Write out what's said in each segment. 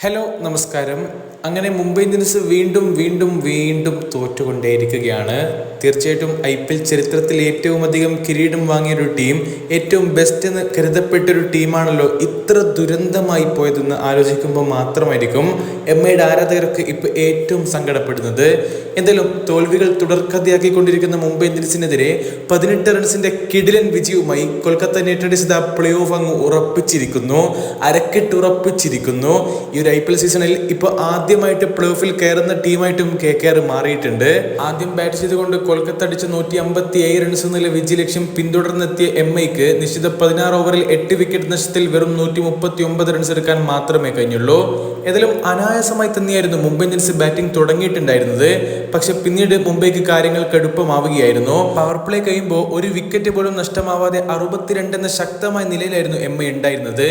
Hello നമസ്കാരം. അങ്ങനെ Mumbai Indians വീണ്ടും തോറ്റുകൊണ്ടേയിരിക്കുകയാണ്. തീർച്ചയായിട്ടും IPL ചരിത്രത്തിൽ ഏറ്റവും അധികം കിരീടം വാങ്ങിയൊരു ടീം, ഏറ്റവും ബെസ്റ്റ് എന്ന് കരുതപ്പെട്ടൊരു ടീമാണല്ലോ ഇത്ര ദുരന്തമായി പോയതെന്ന് ആലോചിക്കുമ്പോൾ മാത്രമായിരിക്കും MIയുടെ ആരാധകർക്ക് ഇപ്പോൾ ഏറ്റവും സങ്കടപ്പെടുന്നത്. എന്തായാലും തോൽവികൾ തുടർക്കഥയാക്കിക്കൊണ്ടിരിക്കുന്ന മുംബൈ ഇന്ത്യൻസിനെതിരെ 18 റൺസിന്റെ കിടിലൻ വിജയവുമായി Kolkata Knight Riders play off അങ്ങ് ഉറപ്പിച്ചിരിക്കുന്നു, അരക്കെട്ടുറപ്പിച്ചിരിക്കുന്നു. ഈ ഒരു IPL സീസണിൽ ഇപ്പോൾ ആദ്യമായിട്ട് പ്ലേ ഓഫിൽ കയറുന്ന ടീമായിട്ടും KKR മാറിയിട്ടുണ്ട്. ആദ്യം ബാറ്റ് ചെയ്തുകൊണ്ട് കൊൽക്കത്ത അടിച്ച 157 റൺസ് എന്നുള്ള വിജയലക്ഷ്യം പിന്തുടർന്നെത്തിയ MIക്ക് നിശ്ചിത 16 ഓവറിൽ 8 വിക്കറ്റ് നഷ്ടത്തിൽ വെറും 139 റൺസ് എടുക്കാൻ മാത്രമേ കഴിഞ്ഞുള്ളൂ. ഏതായാലും അനായാസമായി തന്നെയായിരുന്നു മുംബൈ ഇന്ത്യൻസ് ബാറ്റിംഗ് തുടങ്ങിയിട്ടുണ്ടായിരുന്നത്. പക്ഷെ പിന്നീട് മുംബൈക്ക് കാര്യങ്ങൾ കടുപ്പമാവുകയായിരുന്നു. പവർ പ്ലേ കഴിയുമ്പോൾ ഒരു വിക്കറ്റ് പോലും നഷ്ടമാവാതെ 62 എന്ന ശക്തമായ നിലയിലായിരുന്നു MI ഉണ്ടായിരുന്നത്.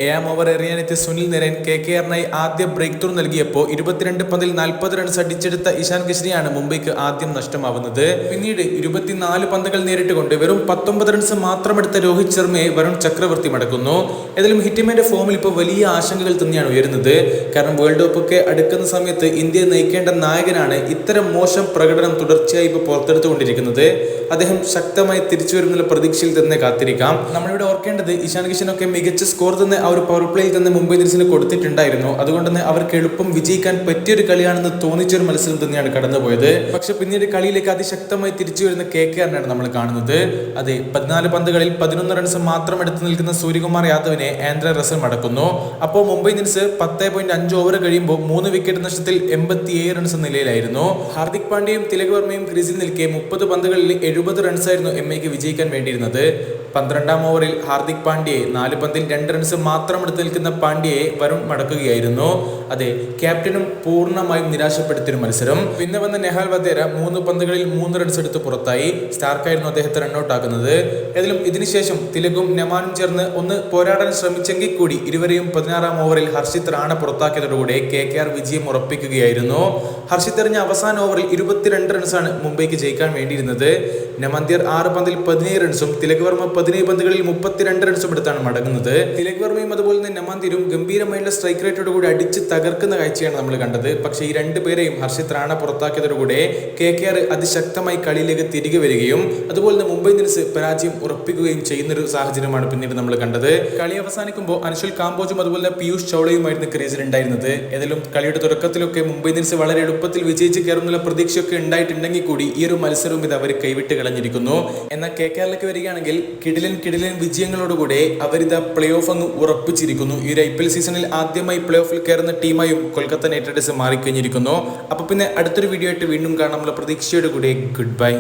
7ാം ഓവർ എറിയാനെത്തിയ സുനിൽ നരേൻ KKRനായി ആദ്യ ബ്രേക്ക് ത്രൂ നൽകിയപ്പോൾ 22 പന്തിൽ 40 റൺസ് അടിച്ചെടുത്ത ഇഷാൻ കിഷനെയാണ് മുംബൈക്ക് ആദ്യം നഷ്ടമാവുന്നത്. പിന്നീട് 24 പന്തുകൾ നേരിട്ടുകൊണ്ട് വെറും 19 റൺസ് മാത്രമെടുത്ത രോഹിത് ശർമ്മയെ വരുൺ ചക്രവർത്തി മടക്കുന്നു. ഏതായാലും ഹിറ്റ്മാന്റെ ഫോമിൽ ഇപ്പോൾ വലിയ ആശങ്കകൾ തന്നെയാണ് ഉയരുന്നത്. കാരണം വേൾഡ് കപ്പ് ഒക്കെ അടുക്കുന്ന സമയത്ത് ഇന്ത്യയെ നയിക്കേണ്ട നായകനാണ് ഇത്തരം മോശം പ്രകടനം തുടർച്ചയായി ഇപ്പോൾ പുറത്തെടുത്തുകൊണ്ടിരിക്കുന്നത്. അദ്ദേഹം ശക്തമായി തിരിച്ചു വരുന്നുള്ള പ്രതീക്ഷയിൽ തന്നെ കാത്തിരിക്കാം. നമ്മളിവിടെ ഓർക്കേണ്ടത് ഇഷാൻ കിഷനൊക്കെ മികച്ച സ്കോർ തന്നെ ആ ഒരു പവർ പ്ലേയിൽ തന്നെ മുംബൈ ഇന്ത്യൻസിന് കൊടുത്തിട്ടുണ്ടായിരുന്നു. അതുകൊണ്ട് തന്നെ അവർക്ക് എളുപ്പം വിജയിക്കാൻ പറ്റിയൊരു കളിയാണെന്ന് തോന്നിച്ചൊരു മത്സരം തന്നെയാണ് കടന്നുപോയത്. പക്ഷെ പിന്നീട് കളിയിലേക്ക് അതിശക്തമായി തിരിച്ചു വരുന്ന KKRനാണ് നമ്മൾ കാണുന്നത്. അതെ, 14 പന്തുകളിൽ 11 റൺസ് മാത്രം എടുത്തു നിൽക്കുന്ന സൂര്യകുമാർ യാദവിനെ ആൻഡ്രെ റസൽ മടക്കുന്നു. അപ്പോൾ മുംബൈ ഇന്ത്യൻസ് 10.5 ഓവർ കഴിയുമ്പോൾ 3 വിക്കറ്റ് നഷ്ടത്തിൽ 87 റൺസ് നിലയിലായിരുന്നു. ഹാർദിക് പാണ്ഡ്യയും തിലക് വർമ്മയും ക്രീസിൽ നിൽക്കെ 30 പന്തുകളിൽ 70 റൺസായിരുന്നു MIക്ക് വിജയിക്കാൻ വേണ്ടിയിരുന്നത്. 12ാം ഓവറിൽ ഹാർദിക് പാണ്ഡ്യയെ 4 പന്തിൽ 2 റൺസ് മാത്രം എടുത്തു നിൽക്കുന്ന പാണ്ഡ്യയെ വരുൺ മടക്കുകയായിരുന്നു. അതെ, ക്യാപ്റ്റനും പൂർണ്ണമായും നിരാശപ്പെടുത്തിയൊരു മത്സരം. പിന്നെ വന്ന നെഹാൽ വധേര 3 പന്തുകളിൽ 3 റൺസ് എടുത്ത് പുറത്തായി. സ്റ്റാർക്കായിരുന്നു അദ്ദേഹത്തെ റൺഔട്ട് ആക്കുന്നത്. ഏതായാലും ഇതിനുശേഷം തിലകും നമാനും ചേർന്ന് ഒന്ന് പോരാടാൻ ശ്രമിച്ചെങ്കിൽ കൂടി ഇരുവരെയും 16ാം ഓവറിൽ ഹർഷിത് റാണ പുറത്താക്കിയതോടുകൂടെ KKR വിജയം ഉറപ്പിക്കുകയായിരുന്നു. ഹർഷിത് എറിഞ്ഞ അവസാന ഓവറിൽ 22 റൺസാണ് മുംബൈക്ക് ജയിക്കാൻ വേണ്ടിയിരുന്നത്. നമന്തിയർ 6 പന്തിൽ 17 റൺസും തിലക് വർമ്മ 17 പന്തുകളിൽ 32 റൺസും എടുത്താണ് മടങ്ങുന്നത്. തിലക് വർമ്മയും അതുപോലെ തന്നെ നമന്തിരും ഗംഭീരമായുള്ള സ്ട്രൈക്ക് റേറ്റോടുകൂടി അടിച്ച് തകർക്കുന്ന കാഴ്ചയാണ് നമ്മൾ കണ്ടത്. പക്ഷേ ഈ 2 പേരെയും ഹർഷിത് റാണ പുറത്താക്കിയതോടുകൂടെ KKR അതിശക്തമായി കളിയിലേക്ക് തിരികെ വരികയും അതുപോലെ തന്നെ മുംബൈ ഇന്ത്യൻസ് പരാജയം ഉറപ്പിക്കുകയും ചെയ്യുന്നൊരു സാഹചര്യമാണ് പിന്നീട് നമ്മൾ കണ്ടത്. കളി അവസാനിക്കുമ്പോൾ അനുശൽ കാംബോജും അതുപോലെ പീയൂഷ് ചൗളയുമായിരുന്നു ക്രീസിൽ ഉണ്ടായിരുന്നത്. ഏതായാലും കളിയുടെ തുടക്കത്തിലൊക്കെ മുംബൈ ഇന്ത്യൻസ് വളരെ എളുപ്പത്തിൽ വിജയിച്ച് കയറുന്നുള്ള പ്രതീക്ഷയൊക്കെ ഉണ്ടായിട്ടുണ്ടെങ്കിൽ കൂടി ഈ ഒരു മത്സരവും ഇത് അവർ കൈവിട്ട് കളഞ്ഞിരിക്കുന്നു. എന്നാൽ KKRലേക്ക് വരികയാണെങ്കിൽ കിടിലൻ വിജയങ്ങളോടുകൂടെ അവരിതാ പ്ലേ ഓഫ് അങ്ങ് ഉറപ്പിച്ചിരിക്കുന്നു. ഈ ഒരു IPL സീസണിൽ ആദ്യമായി പ്ലേ ഓഫിൽ കയറുന്ന ടീമായും കൊൽക്കത്ത നൈറ്റ് റൈഡേഴ്സ് മാറിക്കഴിഞ്ഞിരിക്കുന്നു. അപ്പോൾ പിന്നെ അടുത്തൊരു വീഡിയോ ആയിട്ട് വീണ്ടും കാണാനുള്ള പ്രതീക്ഷയോടുകൂടെ ഗുഡ് ബൈ.